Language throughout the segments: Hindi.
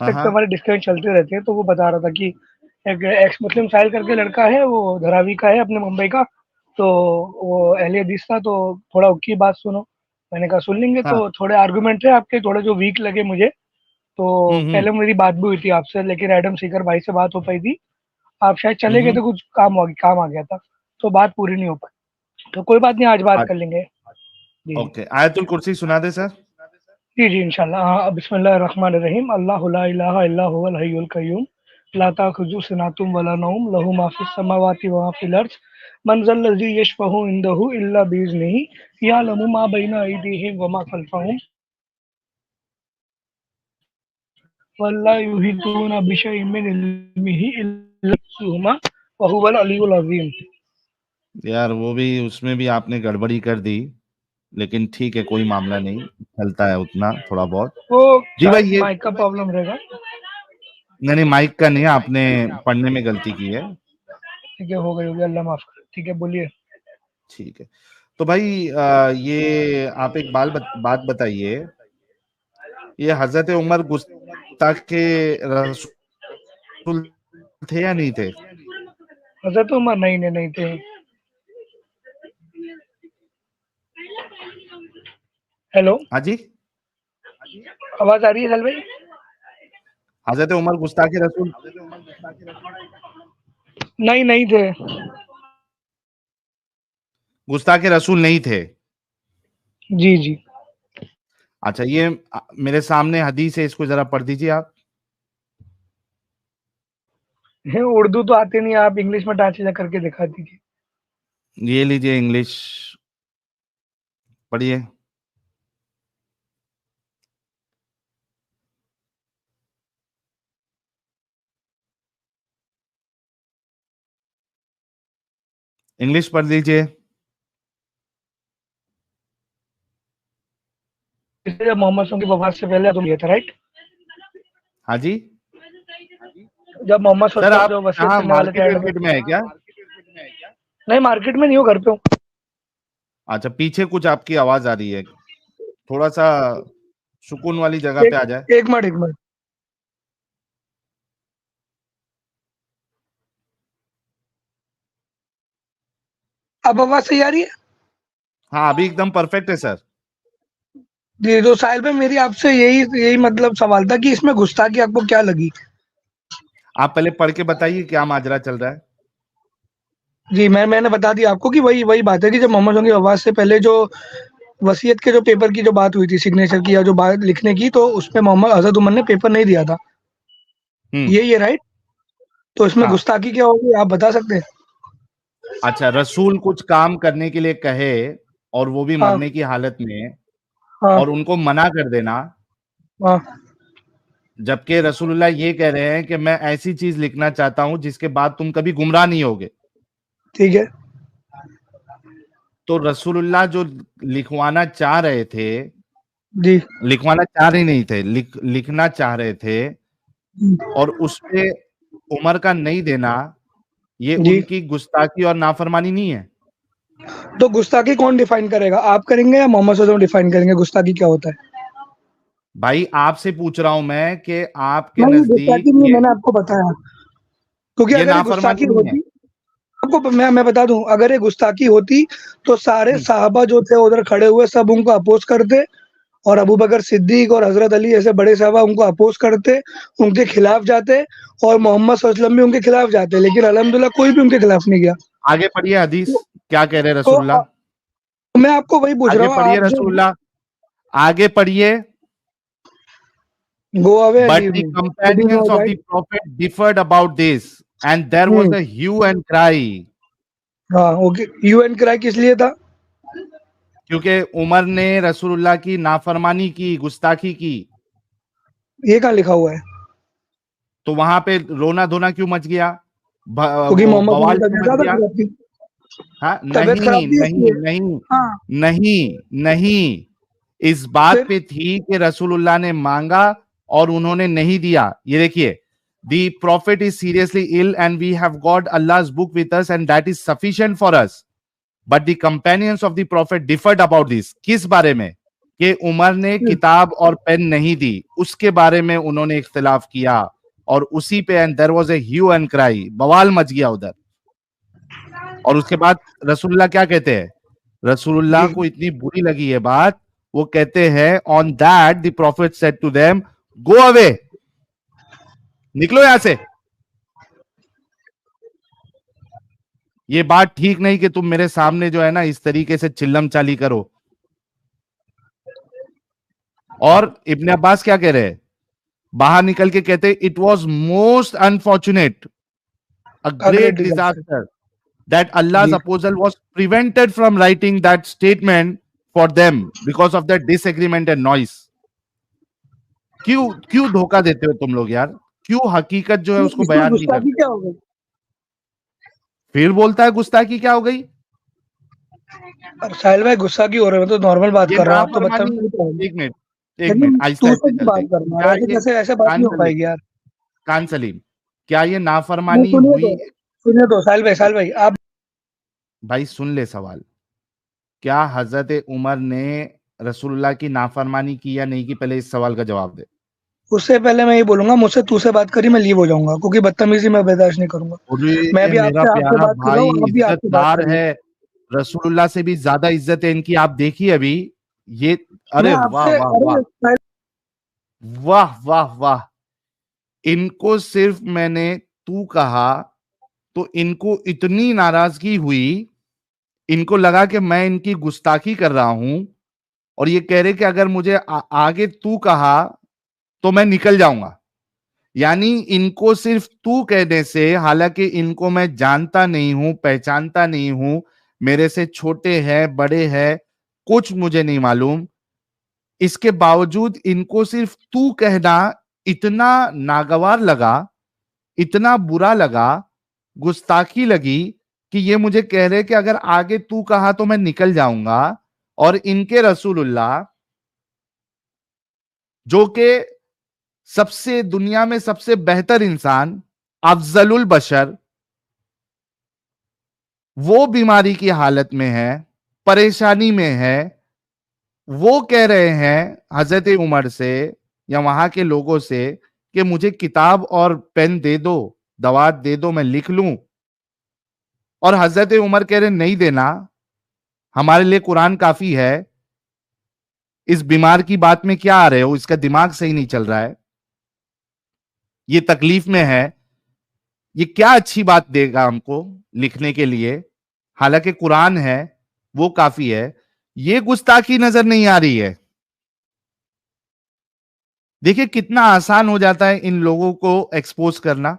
हाँ तक पे हाँ हमारी डिस्कशन चलती रहती है, तो वो बता रहा था कि एक एक्स मुस्लिम साहिल करके लड़का है, वो धरावी का है अपने मुंबई का, तो वो अहले हदीस था, तो थोड़ा उसकी बात सुनो। मैंने कहा सुन लेंगे। हाँ। तो थोड़े आर्गुमेंट थे आपके, थोड़े जो वीक लगे मुझे। तो हम्म। पहले मेरी बात भी हुई थी आपसे, लेकिन एडम सीकर भाई से बात हो पाई थी, आप शायद चले गए हम्म। थे, कुछ काम आ गया था, तो बात पूरी नहीं हो पाई। तो कोई बात नहीं, आज बात कर लेंगे। जी ओके, आयतुल कुर्सी सुना दे सर। जी जी इंशाल्लाह। हाँ, बिस्मिल्लाहिर्रहमानिर्रहीम। अल्लाहु ला इलाहा इल्ला हुवल हय्युल कय्यूम ला ताखुज़ु सिनातुम वला नौम लहू मा फिस समावाति व मा फिल अर्ज़ मन ज़ल्लज़ी यशफ़अहु इंदहु इल्ला बिइज़्निही यअलमु मा बैना अयदीहिम व मा ख़ल्फ़हुम वला युहीतूना बिशैइन मिन इल्मिही इल्ला बिमा व हुवल अलियुल अज़ीम। यार वो भी, उसमें भी आपने गड़बड़ी कर दी, लेकिन ठीक है, कोई मामला नहीं, चलता है उतना थोड़ा बहुत। वो जी भाई शायद ये, माइक का प्रॉब्लम रहेगा। नहीं नहीं, माइक का नहीं है, आपने पढ़ने में गलती की है। ठीक है, हो गई होगी, अल्लाह माफ़ करे। ठीक है, बोलिए। ठीक है। तो भाई ये आप एक बात बताइए, ये हजरत उमर गुस्ताख के रसूल थे या नहीं थे? हज़रत उमर नहीं थे। हेलो, हाँ जी। आवाज़ आ रही है साहिल भाई? हजरत उमर गुस्ताख के रसूल, नहीं थे। गुस्ताख के रसूल नहीं थे। जी जी। अच्छा, ये मेरे सामने हदीस है, इसको जरा पढ़ दीजिए आप। उर्दू तो आती नहीं, आप इंग्लिश में ट्रांसलेट करके दिखा दीजिए। ये लीजिए इंग्लिश, पढ़िए। इंग्लिश पढ़ लीजिए। इसलिए मोहम्मद सल्लल्लाहु की वफात से पहले तुम ये था, राइट? हाँ जी। जब मोहम्मद सर सल्लल्लाहु आप जो वसीयत कहाँ, करने वाले थे मार्केट एंड में। वार्केट में है क्या? नहीं, मार्केट में नहीं हूँ, घर पे हूँ। अच्छा, पीछे कुछ आपकी आवाज आ रही है, थोड़ा सा सुकून वाली जगह पे एक आ जाए। एक मिनट। अब आवाज सही आ रही है? हाँ, अभी एकदम परफेक्ट है सर। जी, तो साहिल भाई, मेरी आपसे यही यही मतलब सवाल था कि इसमें गुस्ताखी आपको क्या लगी? आप पहले पढ़ के बताइए क्या माजरा चल रहा है। जी, मैंने बता दिया आपको कि वही वही बात है कि जब मोहम्मद सल्लल्लाहु की वफात से पहले जो वसीयत के जो पेपर की जो बात हुई थी, सिग्नेचर की या जो बात लिखने की, तो उसमें मोहम्मद हज़रत उमर ने पेपर नहीं दिया था। हम्म। यही है, राइट? तो इसमें हाँ। गुस्ताखी क्या होगी, आप बता सकते हैं? अच्छा, रसूल कुछ काम करने के लिए कहे, और वो भी हाँ, मरने की हालत में, हाँ, और उनको मना कर देना, हाँ। जबकि रसूलुल्लाह ये कह रहे हैं कि मैं ऐसी चीज लिखना चाहता हूं जिसके बाद तुम कभी गुमराह नहीं होगे। ठीक है। तो रसूलुल्लाह जो लिखवाना चाह रहे थे, जी, लिखवाना चाह रहे नहीं थे, लिखना चाह रहे थे, और उस पे उमर का नहीं देना, ये जी। उनकी गुस्ताखी और नाफरमानी नहीं है? तो गुस्ताखी कौन डिफाइन करेगा, आप करेंगे या मोहम्मद सल्लल्लाहु अलैहि वसल्लम डिफाइन करेंगे गुस्ताखी क्या होता है? भाई आपसे पूछ रहा हूं मैं कि आपके नहीं, नजदीक गुस्ताखी नहीं, ये मैंने आपको बताया। क्योंकि ये अगर ये नाफरमानी गुस्ताखी नहीं है। होती, आपको मैं बता दूं, अगर ये गुस्ताखी होती तो सारे हम्म। साहबा जो थे उधर खड़े हुए सब उनको अपोज करते, और अबू बकर सिद्दीक और हजरत अली ऐसे बड़े साहबा उनको अपोज करते, उनके खिलाफ जाते, और मोहम्मद सल्लल्लाहु अलैहि वसल्लम भी उनके खिलाफ जाते, लेकिन अल्हम्दुलिल्लाह कोई भी उनके खिलाफ नहीं गया। आगे पढ़िए हदीस, तो, क्या कह रहे तो रसूलुल्लाह। मैं आपको वही पूछ आगे रहा हूँ, पढ़िए आप जो रसूलुल्लाह, आगे पढ़िए। Go away But leave the me, it is companions not of right. the prophet differed about this, and there was a hue and cry. हाँ, ओके। यूएन क्राई किस लिए था? क्योंकि उमर ने रसूलुल्लाह की नाफरमानी की, गुस्ताखी की, ये कहाँ लिखा हुआ है? तो वहां पे रोना धोना क्यों मच गया, क्योंकि वो मोहम्मद की बवाल क्यों तबीयत मच ज्यादा गया? खराब थी। हाँ, तबीयत नहीं खराब थी नहीं इसलिए। नहीं, हाँ, नहीं नहीं, इस बात फिर पे थी कि रसूलुल्लाह ने मांगा और उन्होंने नहीं दिया। ये देखिए, the prophet is seriously ill and we have got अल्लाह's book with us and that is sufficient for us, but the companions of the prophet differed about this. किस बारे में? कि उमर ने किताब और पेन नहीं दी, उसके बारे में उन्होंने इख्तिलाफ किया, और उसी पे and there was a hue and cry, बवाल मच गया उधर। और उसके बाद रसूलुल्लाह क्या कहते हैं, रसूलुल्लाह जी को इतनी बुरी लगी ये बात, वो कहते हैं on that the prophet said to them go away, निकलो यहां से, ये बात ठीक नहीं कि तुम मेरे सामने जो है ना इस तरीके से चिल्लम चाली करो। और इब्ने अब्बास क्या कह रहे हैं, बाहर निकल के कहते it was most unfortunate, a great great disaster. Disaster that Allah's जी apostle was prevented from writing that statement for them because of their disagreement and noise। क्यों क्यों धोखा देते हो तुम लोग यार, क्यों हकीकत जो है उसको इसमें बयान नहीं गुस्ताखी करते। क्या हो गई? फिर बोलता है गुस्ताखी क्या हो गई, और साहिल भाई गुस्सा क्यों हो रहे हो? मैं तो नॉर्मल बात ये कर रहा हूँ, आप तो नाफरमानी, बदतमीजी कर रहे हो। एक मिनट एक मिनट, लेकिन आहिस्ते तू आहिस्ते से की चलते बात हैं। करना क्या है, ऐसे ये कैसे, ऐसे बात कान नहीं हो सलीम, पाएगी यार। कान सलीम, क्या ये नहीं नाफरमानी हुई। सुनिए तो साहिल भाई आप भाई सुन ले सवाल, क्या हजरत उमर ने रसूलुल्लाह की नाफरमानी की या नहीं की, पहले इस सवाल का जवाब दे। उससे पहले मैं ये बोलूंगा, मुझसे तू से बात करी मैं लीव हो जाऊंगा, क्योंकि बदतमीजी मैं बर्दाश्त नहीं करूंगा। मैं अरे भी मेरा आपसे आपसे प्यारा बात कर रहा भाई, हूँ, आप भी आपसे बात इज्जतदार करिए। है, रसूलुल्लाह से भी ज्यादा इज्जत है इनकी, आप देखिए अभी ये, मैं अरे वाह आपसे वाह वाह, अरे साहिल वाह वाह वाह, इनको सिर्फ मैंने तू कहा तो इनको इतनी नाराजगी हुई, इनको लगा कि मैं इनकी गुस्ताखी कर रहा हूं, और ये कह रहे कि अगर मुझे आगे तू कहा तो मैं निकल जाऊंगा। यानी इनको सिर्फ तू कहने से, हालांकि इनको मैं जानता नहीं हूं, पहचानता नहीं हूं, मेरे से छोटे हैं बड़े हैं कुछ मुझे नहीं मालूम, इसके बावजूद इनको सिर्फ तू कहना इतना नागवार लगा, इतना बुरा लगा, गुस्ताखी लगी, कि ये मुझे कह रहे कि अगर आगे तू कहा तो मैं निकल जाऊंगा। और इनके रसूलुल्लाह जो कि सबसे दुनिया में सबसे बेहतर इंसान, अफजलुल बशर, वो बीमारी की हालत में है, परेशानी में है, वो कह रहे हैं हजरत उमर से या वहां के लोगों से कि मुझे किताब और पेन दे दो, दवा दे दो, मैं लिख लूं। और हजरत उमर कह रहे नहीं देना, हमारे लिए कुरान काफी है, इस बीमार की बात में क्या आ रहे हो, इसका दिमाग सही नहीं चल रहा है, ये तकलीफ में है, ये क्या अच्छी बात देगा हमको लिखने के लिए, हालांकि कुरान है वो काफी है। ये गुस्ताखी नजर नहीं आ रही है। देखिए कितना आसान हो जाता है इन लोगों को एक्सपोज करना।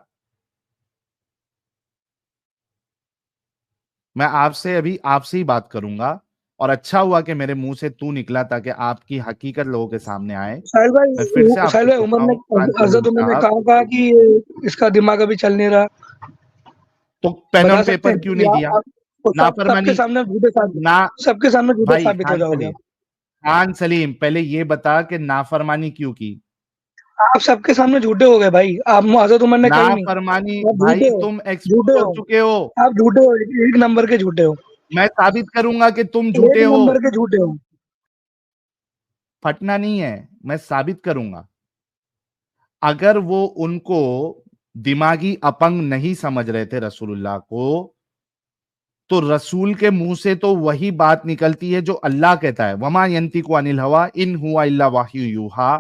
मैं आपसे अभी आपसे ही बात करूंगा, और अच्छा हुआ कि मेरे मुंह से तू निकला ताकि आपकी हकीकत लोगों के सामने आए। मैं फिर से साहिल आपको भाई कहता हूं कान हजरत सलीम उमर ने साहब, कहा कि इसका दिमाग अभी चल नहीं रहा। तो पेन बता और सकते पेपर हैं क्यों नहीं या दिया, आप तो सबके नाफरमानी सामने झूठे साबित, ना। सबके सामने झूठे भाई साबित हो खान जाओगे सलीम, आप। खान सलीम पहले ये बता कि नाफरमानी क्यों की। आप सबके सामने झूठे हो गए भाई, आप हजरत उमर ने कही नहीं। नाफरमानी आप झूठे भाई हो, तुम एक्सपोज झूठे हो हो, चुके हो, आप झूठे हो, एक नंबर के झूठे हो, मैं साबित करूंगा कि तुम एक झूठे हो। नंबर के झूठे हो। फटना नहीं है, मैं साबित करूंगा। अगर वो उनको दिमागी अपंग नहीं समझ रहे थे रसूलुल्लाह को, तो रसूल के मुंह से तो वही बात निकलती है जो अल्लाह कहता है, वमा यंतिकु अनिल हवा इन हुआ इल्ला वाह्यु यूहा।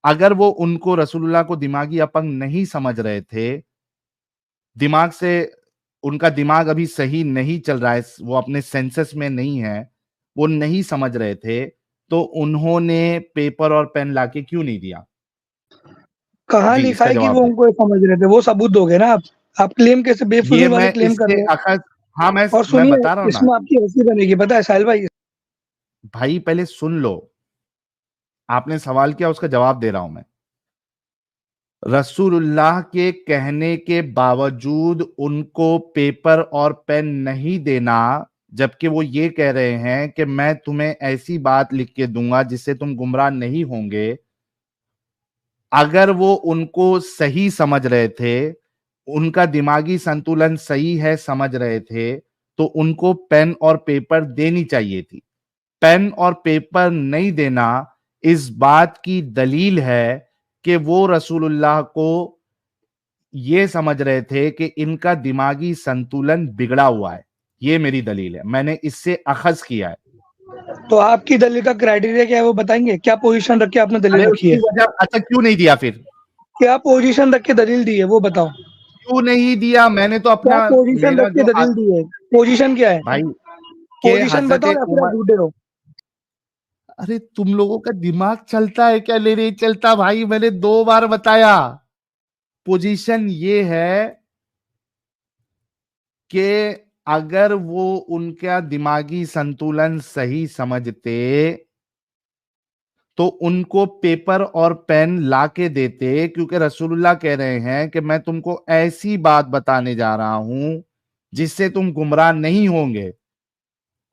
अगर वो उनको रसूलुल्लाह को दिमागी अपंग नहीं समझ रहे थे, दिमाग से उनका दिमाग अभी सही नहीं चल रहा है, वो अपने सेंसेस में नहीं है, वो नहीं समझ रहे थे, तो उन्होंने पेपर और पेन लाके क्यों नहीं दिया। कहाँ जी लिखा इसका है कि जवाब वो दे। उनको समझ रहे थे? वो सबूत दोगे ना आप क्लेम कैसे ये बेफिजूल वाले मैं क्लेम कर इसके रहे हो। अखज, हाँ और मैं सुनिए, बता रहा हूं ना। इसमें आपकी हंसी बनेगी, पता है साहिल भाई। भाई पहले सुन लो, आपने सवाल किया उसका जवाब दे रहा हूं मैं। रसूलुल्लाह के कहने के बावजूद उनको पेपर और पेन नहीं देना, जबकि वो ये कह रहे हैं कि मैं तुम्हें ऐसी बात लिख के दूंगा जिससे तुम गुमराह नहीं होंगे। अगर वो उनको सही समझ रहे थे, उनका दिमागी संतुलन सही है समझ रहे थे, तो उनको पेन और पेपर देनी चाहिए थी। पेन और पेपर नहीं देना इस बात की दलील है कि वो रसूलुल्लाह को ये समझ रहे थे कि इनका दिमागी संतुलन बिगड़ा हुआ है। ये मेरी दलील है, मैंने इससे अखज किया है। तो आपकी दलील का क्राइटेरिया क्या है वो बताएंगे? क्या पोजीशन रख के आपने दलील अरे रखी है? उसकी वजह, अच्छा क्यों नहीं दिया फिर? क्या पोजीशन रख के दलील दी है वो बताओ? क्यों नहीं दिया? मैंने तो क्या अपना, पोजीशन मेरा रख के जो दलील दी है? पोजीशन क्या है? भाई के पोजीशन हजरत बताओ या फिर आप उमर, झूठे हो? अरे तुम लोगों का दिमाग चलता है क्या? ले नहीं चलता भाई, मैंने 2 बार बताया। पोजीशन ये है कि अगर वो उनका दिमागी संतुलन सही समझते तो उनको पेपर और पेन ला के देते, क्योंकि रसूलुल्लाह कह रहे हैं कि मैं तुमको ऐसी बात बताने जा रहा हूं जिससे तुम गुमराह नहीं होंगे।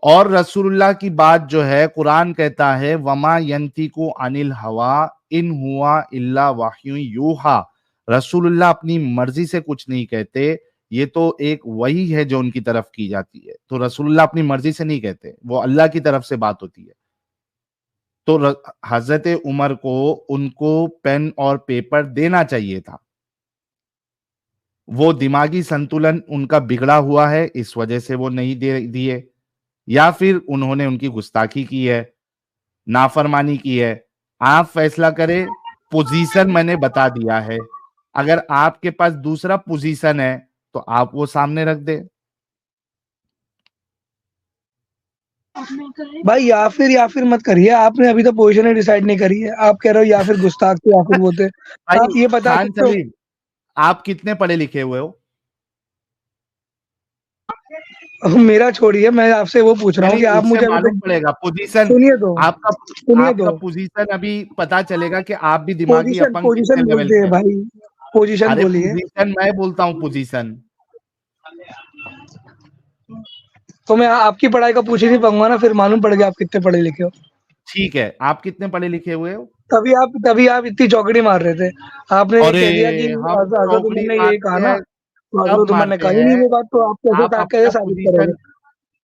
और रसूलुल्लाह की बात जो है, कुरान कहता है वमा यंतिकु अनिल हवा इन हुआ इल्ला वाह्यु यूहा। रसूलुल्लाह अपनी मर्जी से कुछ नहीं कहते, ये तो एक वही है जो उनकी तरफ की जाती है। तो रसूलुल्लाह अपनी मर्जी से नहीं कहते, वो अल्लाह की तरफ से बात होती है। तो हजरत उमर को उनको पेन और पेपर देना चाहिए था। वो दिमागी संतुलन उनका बिगड़ा हुआ है, इस वजह से वो नहीं दे दिए, या फिर उन्होंने उनकी गुस्ताखी की है, नाफरमानी की है। आप फैसला करें। पोजीशन मैंने बता दिया है, अगर आपके पास दूसरा पोजीशन है तो आप वो सामने रख दे। भाई या फिर मत करिए, आपने अभी तो पोजीशन ही डिसाइड नहीं करी है। आप कह रहे हो या फिर गुस्ताख थे या फिर वो थे। भाई आप ये बता खान सकते हो? सलीम, आप कितने पढ़े लिखे हुए हो? मेरा छोड़िए, मैं आपसे वो पूछ रहा हूँ नहीं, कि आप उससे मुझे अभी मालूम तक पड़ेगा पोजीशन। सुनिए तो, आपका सुनिए आपका तो। पोजीशन अभी पता चलेगा कि आप भी दिमागी पोजीशन अपंग कितने पोजीशन लेवल बोलते पे हैं हैं। भाई, पोजीशन अरे बोलिए। पोजीशन मैं बोलता हूँ, पोजीशन। तो मैं आपकी पढ़ाई का पूछ ही नहीं पाऊंगा ना, फिर मालूम पड़ गया आप कितने पढ़े लिखे हो। ठीक है, आप कितने पढ़े लिखे हुए हो? तभी आप इतनी चौकड़ी मार रहे थे। आपने ये अरे कह दिया कि हम हजरत उमर चौकड़ी ने यही कहा मारते ना, हैं, तो कब हजरत उमर ने मारते कहा ही नहीं हैं? वो बात, तो आप आप कैसे अपना साबित करोगे? पोजीशन,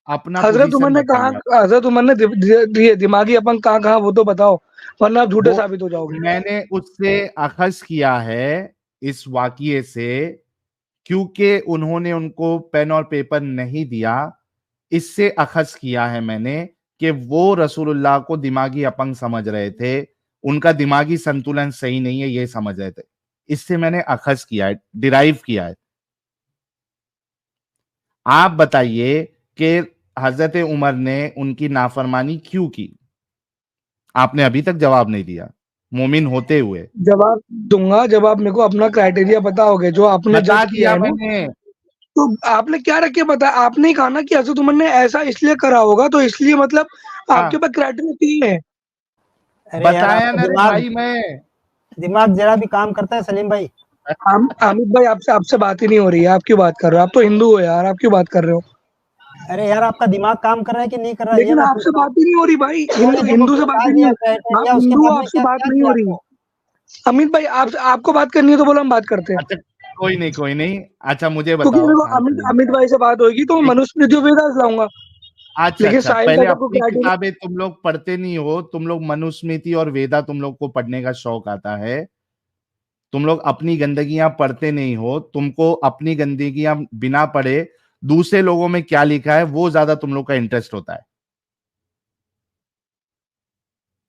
अपना हजरत उमर पोजीशन ने कहा, बताइए आप। हजरत उमर ने दिमागी अपंग कहाँ कहाँ वो तो बताओ, वरना आप झूठे वो साबित हो जाओगे। मैंने उससे अखज किया है, इस वाकिये से, क्योंकि उन्होंने उनको पेन और पेपर नहीं दिया। इससे अखज किया है मैंने कि वो रसूलुल्लाह को दिमागी अपंग समझ रहे थे, उनका दिमागी संतुलन सही नहीं है ये समझ रहे थे। इससे मैंने अखज किया है, डिराइव किया है। आप बताइए कि हजरत उमर ने उनकी नाफरमानी क्यों की? आपने अभी तक जवाब नहीं दिया, मोमिन होते हुए। जवाब दूंगा जब आप मेरे को अपना क्राइटेरिया बताओगे जो आपने बता जज किया दिया है ना। मैंने। तो आपने क्या रख के बताया? आपने ही कहा ना कि हजरत उमर ने ऐसा इसलिए करा होगा, तो इसलिए मतलब आपके हाँ, पास क्राइटेरिया तीन है। अरे यार बताया आपका ना रे दिमाग भाई मैं। दिमाग जरा भी काम करता है सलीम भाई? अमित भाई, आपसे आपसे बात ही नहीं हो रही है, आप क्यों बात कर रहे हो? आप तो हिंदू हो यार, आप क्यों बात कर रहे हो? अरे यार आपका दिमाग काम कर रहा है कि नहीं कर रहा है ये लेकिन मैं पूछ आपसे रहा हूँ। बात ही नहीं हो रही भाई, मैंने हिंदू जब हिंदू से बात बता ही नहीं दिया हो, आप क्राइटेरिया उसके हिंदू हो, बाद में आपसे क्या बात क्या नहीं किया हो रही। आपको? अमित भाई, आप आपको बात करनी है तो बोलो, हम बात करते हैं। अच्छा, कोई नहीं कोई नहीं। अच्छा मुझे क्योंकि बताओ देखो, खान अमित सलीम, अमित भाई से बात होगी तो मैं एक, मनुस्मृति वेदास लाऊंगा। अच्छा लेकिन अच्छा, साहिल पहले का को अपनी क्राइटेरिया। किताबें तुम लोग पढ़ते नहीं हो, तुम लोग मनुस्मृति और वेदा तुम लोग को पढ़ने का शौक आता है, तुम लोग अपनी गंदगियां पढ़ते नहीं हो। तुमको अपनी गंदगियां बिना पढ़े दूसरे लोगों में क्या लिखा है वो ज्यादा तुम लोग का इंटरेस्ट होता है।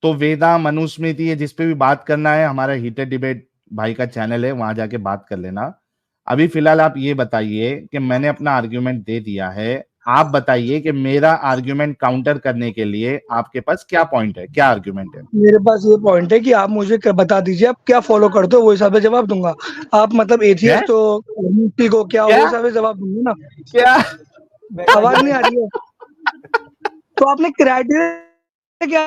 तो वेदा मनुस्मृति ये जिस पे भी बात करना है, हमारा हीटेड डिबेट भाई का चैनल है, वहां जाके बात कर लेना। अभी फिलहाल आप ये बताइए कि मैंने अपना आर्ग्यूमेंट दे दिया है, आप बताइए कि मेरा आर्ग्यूमेंट काउंटर करने के लिए आपके पास क्या पॉइंट है, क्या आर्ग्यूमेंट है? मेरे पास ये पॉइंट है कि आप मुझे बता दीजिए आप क्या फॉलो करते हो, वो हिसाब से जवाब दूंगा। आप मतलब क्या एथियस्ट हो, agnostic हो, क्या हो, वो क्या हिसाब से जवाब दूंगा ना। क्या? बैठ आवाज जाइए नहीं आ बैठ। रही है? तो आपने क्राइटेरिया क्या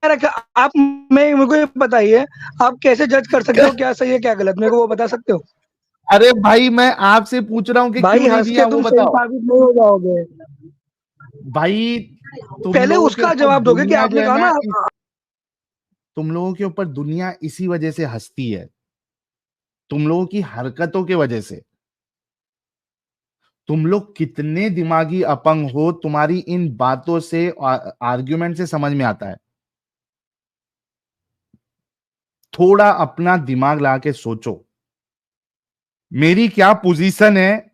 रखा? आप मेरे को ये बताइए, आप कैसे जज कर सकते हो क्या सही है क्या गलत? मेरे को वो बता सकते हो? अरे भाई मैं आपसे पूछ रहा हूं कि भाई क्यों नहीं हंस के दिया वो तुम सही बताओ। साबित नहीं हो जाओगे। भाई तुम पहले लोगों के उसका ऊपर जवाब दोगे कि दुनिया जो आपने है कहा ना, ना। तुम लोगों के ऊपर दुनिया इसी वजह से हंसती है, तुम लोगों की हरकतों की वजह से। तुम लोग कितने दिमागी अपंग हो, तुम्हारी इन बातों से, आर्ग्यूमेंट से समझ में आता है। थोड़ा अपना दिमाग ला के सोचो, मेरी क्या पोजीशन है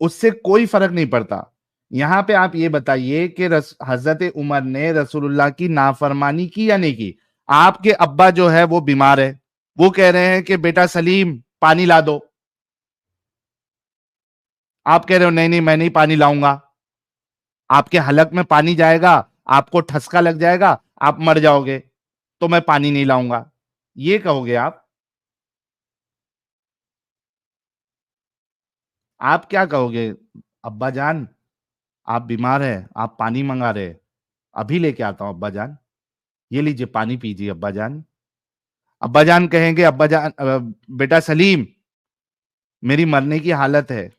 उससे कोई फर्क नहीं पड़ता। यहां पे आप ये बताइए कि हजरत उमर ने रसूलुल्लाह की नाफरमानी की या नहीं की। आपके अब्बा जो है वो बीमार है, वो कह रहे हैं कि बेटा सलीम पानी ला दो, आप कह रहे हो नहीं नहीं मैं नहीं पानी लाऊंगा, आपके हलक में पानी जाएगा, आपको ठसका लग जाएगा, आप मर जाओगे, तो मैं पानी नहीं लाऊंगा, ये कहोगे आप क्या कहोगे? अब्बा जान आप बीमार है, आप पानी मंगा रहे, अभी लेके आता हूं अब्बा जान, ये लीजिए पानी पीजिए अब्बा जान। अब्बा जान कहेंगे अब्बा जान बेटा सलीम मेरी मरने की हालत है,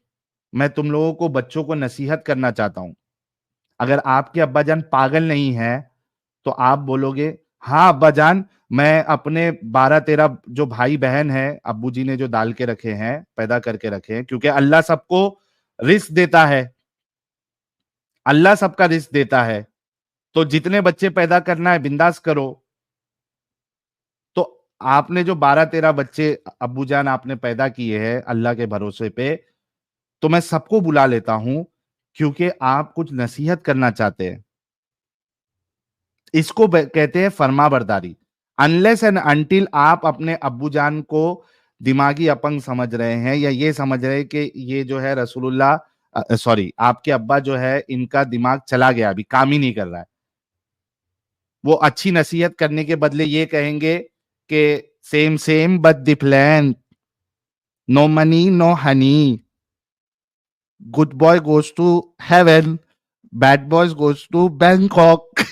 मैं तुम लोगों को बच्चों को नसीहत करना चाहता हूं। अगर आपके अब्बा जान पागल नहीं है तो आप बोलोगे हाँ अब्बा जान, मैं अपने 12-13 जो भाई बहन है अब्बू जी ने जो डाल के रखे हैं, पैदा करके रखे हैं, क्योंकि अल्लाह सबको रिस्क देता है, अल्लाह सबका रिस्क देता है, तो जितने बच्चे पैदा करना है बिंदास करो। तो आपने जो 12-13 बच्चे अब्बू जान आपने पैदा किए हैं अल्लाह के भरोसे पे, तो मैं सबको बुला लेता हूं क्योंकि आप कुछ नसीहत करना चाहते हैं। इसको कहते हैं फर्मा बरदारी। अनलेस एंड अनटिल आप अपने अब्बू जान को दिमागी अपंग समझ रहे हैं या ये समझ रहे हैं कि ये जो है रसूलुल्लाह सॉरी आपके अब्बा जो है इनका दिमाग चला गया, अभी काम ही नहीं कर रहा है, वो अच्छी नसीहत करने के बदले ये कहेंगे कि same same but different, no money no honey, good boy goes to heaven, bad boys goes to Bangkok.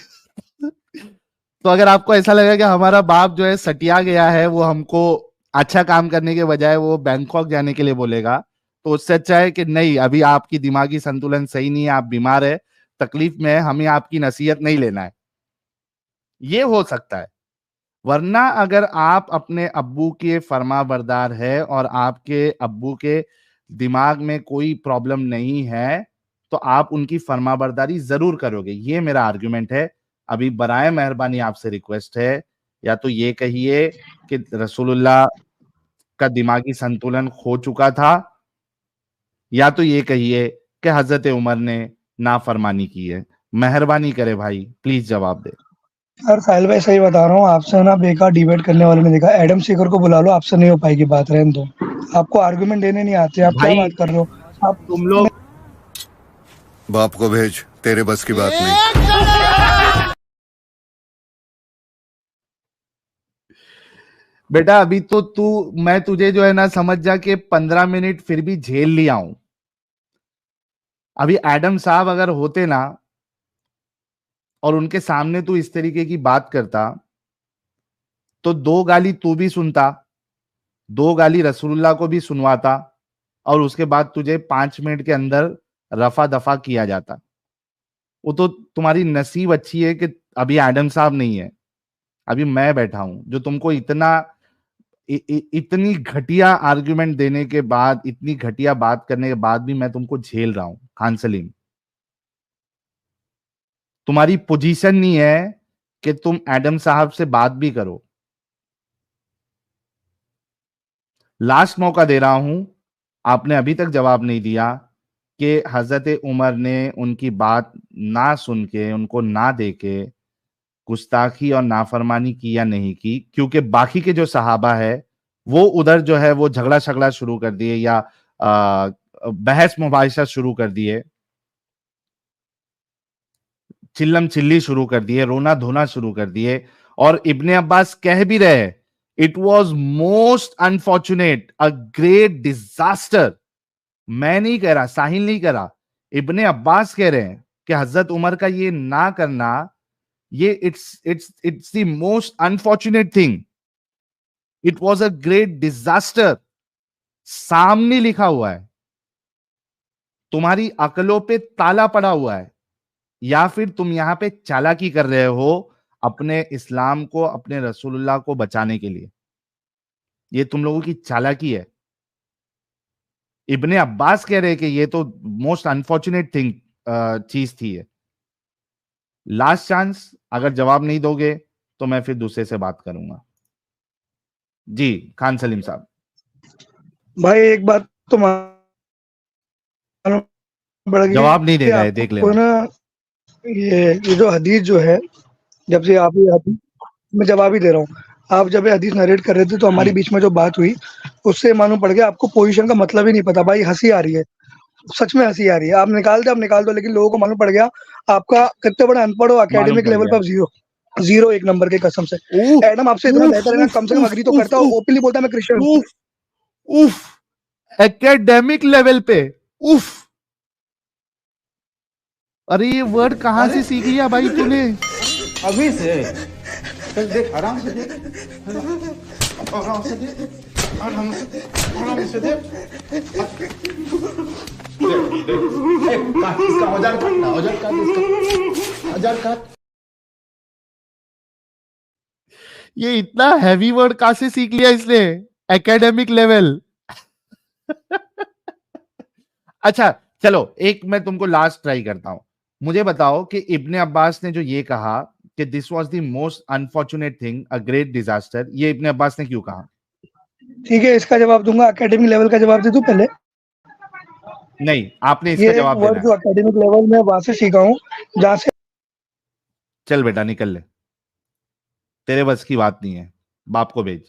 तो अगर आपको ऐसा लगे कि हमारा बाप जो है सटिया गया है, वो हमको अच्छा काम करने के बजाय वो बैंकॉक जाने के लिए बोलेगा, तो उससे अच्छा है कि नहीं, अभी आपकी दिमागी संतुलन सही नहीं है, आप बीमार है, तकलीफ में है, हमें आपकी नसीहत नहीं लेना है, ये हो सकता है। वरना अगर आप अपने अब्बू के फरमाबरदार है और आपके अब्बू के दिमाग में कोई प्रॉब्लम नहीं है, तो आप उनकी फरमाबरदारी जरूर करोगे, ये मेरा आर्गुमेंट है। अभी बराए मेहरबानी आपसे रिक्वेस्ट है, या तो ये कहिए कि रसूलुल्लाह का दिमागी संतुलन खो चुका था, या तो ये कहिए कि हजरत उमर ने नाफरमानी की है। मेहरबानी करे भाई, प्लीज जवाब दे। यार साहिल भाई सही बता रहा हूँ, आपसे ना बेकार डिबेट करने वाले ने देखा। एडम सीकर को बुला लो, आपसे नहीं हो पाएगी बात, रहने दो। आपको आर्गुमेंट देने नहीं आते, आप क्या भाई बात कर रहे हो आप? तुम लोग बाप को भेज, तेरे बस की बात नहीं। बेटा अभी तो मैं तुझे जो है ना समझ जा के 15 मिनट फिर भी झेल लिया हूं। अभी एडम साहब अगर होते ना और उनके सामने तू इस तरीके की बात करता, तो 2 गाली तू भी सुनता, 2 गाली रसूलुल्लाह को भी सुनवाता, और उसके बाद तुझे 5 मिनट के अंदर रफा दफा किया जाता। वो तो तुम्हारी नसीब अच्छी है कि अभी एडम साहब नहीं है, अभी मैं बैठा हूं जो तुमको इतनी घटिया आर्ग्यूमेंट देने के बाद, इतनी घटिया बात करने के बाद भी मैं तुमको झेल रहा हूं। खान सलीम, तुम्हारी पोजीशन नहीं है कि तुम एडम साहब से बात भी करो। लास्ट मौका दे रहा हूं, आपने अभी तक जवाब नहीं दिया कि हजरत उमर ने उनकी बात ना सुन के, उनको ना देके गुस्ताखी और नाफरमानी की या नहीं की, क्योंकि बाकी के जो सहाबा है वो उधर जो है वो झगड़ा शगड़ा शुरू कर दिए या बहस मुबाहिसा शुरू कर दिए, चिल्लम चिल्ली शुरू कर दिए, रोना धोना शुरू कर दिए। और इब्ने अब्बास कह भी रहे it was most unfortunate, a great disaster. मैं नहीं कह रहा, साहिल नहीं कह रहा, इब्ने अब्बास कह रहे हैं कि हजरत उमर का ये ना करना, ये it's the most unfortunate thing, it was a great disaster. सामने लिखा हुआ है, तुम्हारी अकलों पे ताला पड़ा हुआ है, या फिर तुम यहां पे चालाकी कर रहे हो अपने इस्लाम को, अपने रसूलुल्लाह को बचाने के लिए। ये तुम लोगों की चालाकी है। इब्ने अब्बास कह रहे कि ये तो मोस्ट अनफॉर्चुनेट थिंग चीज थी। लास्ट चांस, अगर जवाब नहीं दोगे तो मैं फिर दूसरे से बात करूंगा। जी खान सलीम साहब। भाई एक बात तो मालूम पड़ गई, जवाब नहीं दे रहा है, आपको देख लेना। ना ये जो हदीस जो है, जब से आप ये हदीस, मैं जवाब ही दे रहा हूँ, आप जब ये हदीस नरेट कर रहे थे तो हमारी बीच में जो बात हुई उससे मालूम पड़ गया आपको पोजीशन का मतलब ही नहीं पता। भाई हंसी आ रही है, सच में हंसी आ रही है। आप निकाल दो, लेकिन लोगों को मालूम पड़ गया आपका कितने बड़ा अनपढ़ हो, एकेडमिक लेवल पर जीरो एक नंबर के कसम से। एडम आपसे इतना बेहतर है ना, कम से कम अग्री तो करता हो, ओपनली बोलता है मैं क्रिश्चियन हूं। उफ, एकेडमिक लेवल पे उफ। अरे ये वर्ड कहां से सीख लिया भाई तूने? अभी से चल देख, आराम से देख, आराम से देख, आराम से देख। इसका औजार काटना, औजार काट, इसका औजार काट। ये इतना हैवी वर्ड कहां से सीख लिया इसने? Academic level. अच्छा चलो, एक मैं तुमको लास्ट ट्राई करता हूं। मुझे बताओ कि इब्ने अब्बास ने जो ये कहा कि this was the most unfortunate thing, a great disaster, ये इब्ने अब्बास ने क्यों कहा? ठीक है, इसका जवाब दूंगा। एकेडमिक लेवल का जवाब दे दूं पहले? नहीं, आपने इसका ये जवाब देना वर्ड है। जो एकेडमिक लेवल में वहां से सीखा हूँ जहाँ से। चल बेटा निकल ले, तेरे बस की बात नहीं है, बाप को भेज।